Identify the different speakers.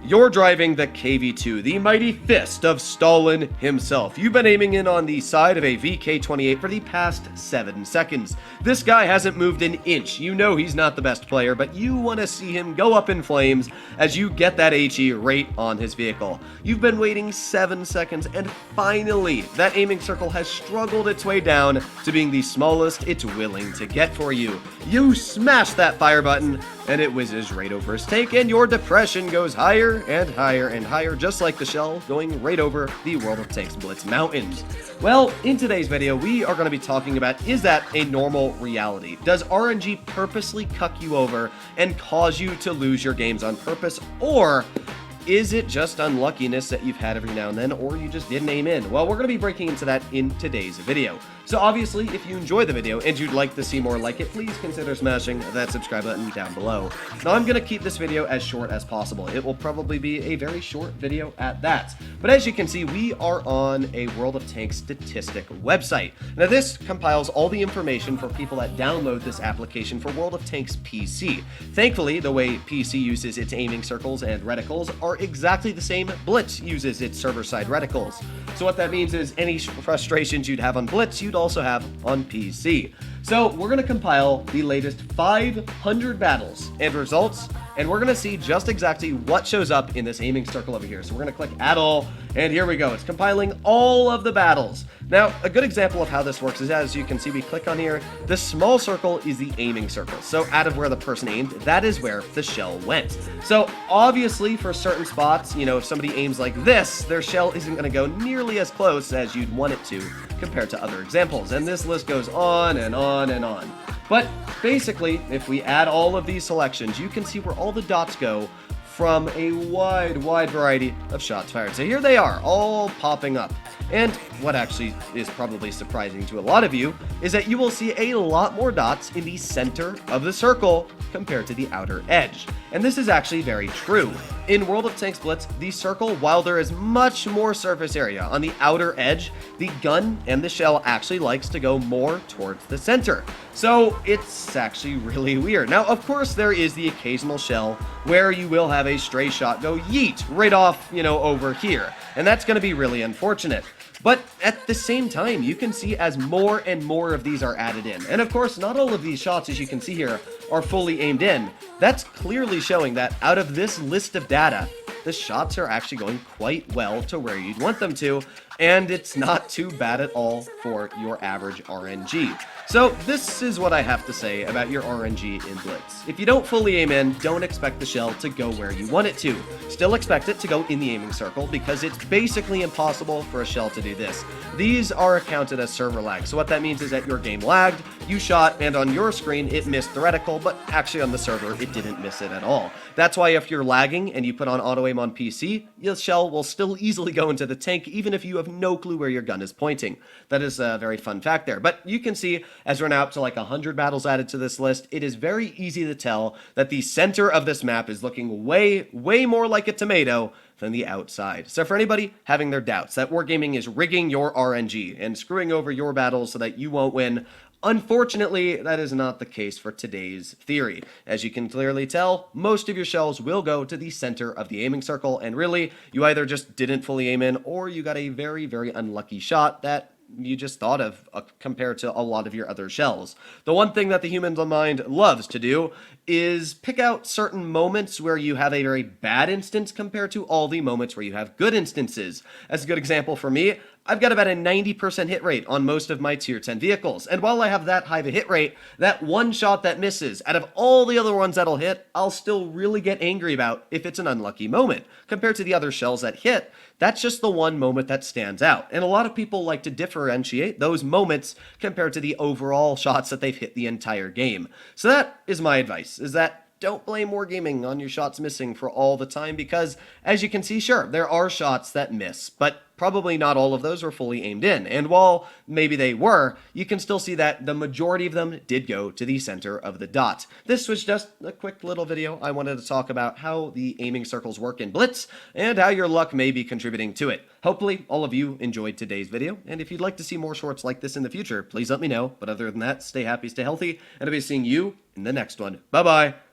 Speaker 1: You're driving the KV-2, the mighty fist of Stalin himself. You've been aiming in on the side of a VK-28 for the past 7 seconds. This guy hasn't moved an inch. You know he's not the best player, but you want to see him go up in flames as you get that HE right on his vehicle. You've been waiting 7 seconds, and finally, that aiming circle has struggled its way down to being the smallest it's willing to get for you. You smash that fire button, and it whizzes right over his tank, and your depression goes higher and higher and higher, just like the shell going right over the World of Tanks Blitz mountains. Well, in today's video, we are going to be talking about, is that a normal reality? Does RNG purposely cuck you over and cause you to lose your games on purpose, or is it just unluckiness that you've had every now and then, or you just didn't aim in? Well, we're going to be breaking into that in today's video. So obviously, if you enjoy the video and you'd like to see more like it, please consider smashing that subscribe button down below. Now, I'm going to keep this video as short as possible. It will probably be a very short video at that. But as you can see, we are on a World of Tanks statistic website. Now, this compiles all the information for people that download this application for World of Tanks PC. Thankfully, the way PC uses its aiming circles and reticles are exactly the same Blitz uses its server-side reticles. So what that means is any frustrations you'd have on Blitz, you'd also have on PC. So we're going to compile the latest 500 battles and results, and we're going to see just exactly what shows up in this aiming circle over here. So we're going to click add all, and here we go. It's compiling all of the battles. Now, a good example of how this works is, as you can see, we click on here, the small circle is the aiming circle. So out of where the person aimed, that is where the shell went. So obviously for certain spots, you know, if somebody aims like this, their shell isn't going to go nearly as close as you'd want it to compared to other examples. And this list goes on and on and on. But basically, if we add all of these selections, you can see where all the dots go from a wide variety of shots fired. So here they are, all popping up. And what actually is probably surprising to a lot of you is that you will see a lot more dots in the center of the circle compared to the outer edge. And this is actually very true. In World of Tanks Blitz, the circle, while there is much more surface area on the outer edge, the gun and the shell actually likes to go more towards the center. So it's actually really weird. Now, of course, there is the occasional shell where you will have a stray shot go yeet right off, you know, over here. And that's going to be really unfortunate. But at the same time, you can see as more and more of these are added in. And of course, not all of these shots, as you can see here, are fully aimed in. That's clearly showing that out of this list of data, the shots are actually going quite well to where you'd want them to, and it's not too bad at all for your average RNG. So this is what I have to say about your RNG in Blitz. If you don't fully aim in, don't expect the shell to go where you want it to. Still expect it to go in the aiming circle, because it's basically impossible for a shell to do this. These are counted as server lag, so what that means is that your game lagged, you shot, and on your screen it missed the reticle, but actually on the server it didn't miss it at all. That's why if you're lagging and you put on auto aim on PC, your shell will still easily go into the tank even if you have no clue where your gun is pointing. That is a very fun fact there. But you can see, as we're now up to like 100 battles added to this list, it is very easy to tell that the center of this map is looking way more like a tomato than the outside. So for anybody having their doubts that Wargaming is rigging your RNG and screwing over your battles so that you won't win, unfortunately, that is not the case for today's theory. As you can clearly tell, most of your shells will go to the center of the aiming circle, and really, you either just didn't fully aim in, or you got a very unlucky shot that you just thought of compared to a lot of your other shells. The one thing that the human mind loves to do is pick out certain moments where you have a very bad instance compared to all the moments where you have good instances. As a good example for me, I've got about a 90% hit rate on most of my tier 10 vehicles, and while I have that high of a hit rate, that one shot that misses, out of all the other ones that'll hit, I'll still really get angry about if it's an unlucky moment. Compared to the other shells that hit, that's just the one moment that stands out, and a lot of people like to differentiate those moments compared to the overall shots that they've hit the entire game. So that is my advice, is that don't blame Wargaming on your shots missing for all the time, because as you can see, sure, there are shots that miss, but probably not all of those were fully aimed in. And while maybe they were, you can still see that the majority of them did go to the center of the dot. This was just a quick little video. I wanted to talk about how the aiming circles work in Blitz and how your luck may be contributing to it. Hopefully all of you enjoyed today's video, and if you'd like to see more shorts like this in the future, please let me know. But other than that, stay happy, stay healthy, and I'll be seeing you in the next one. Bye-bye.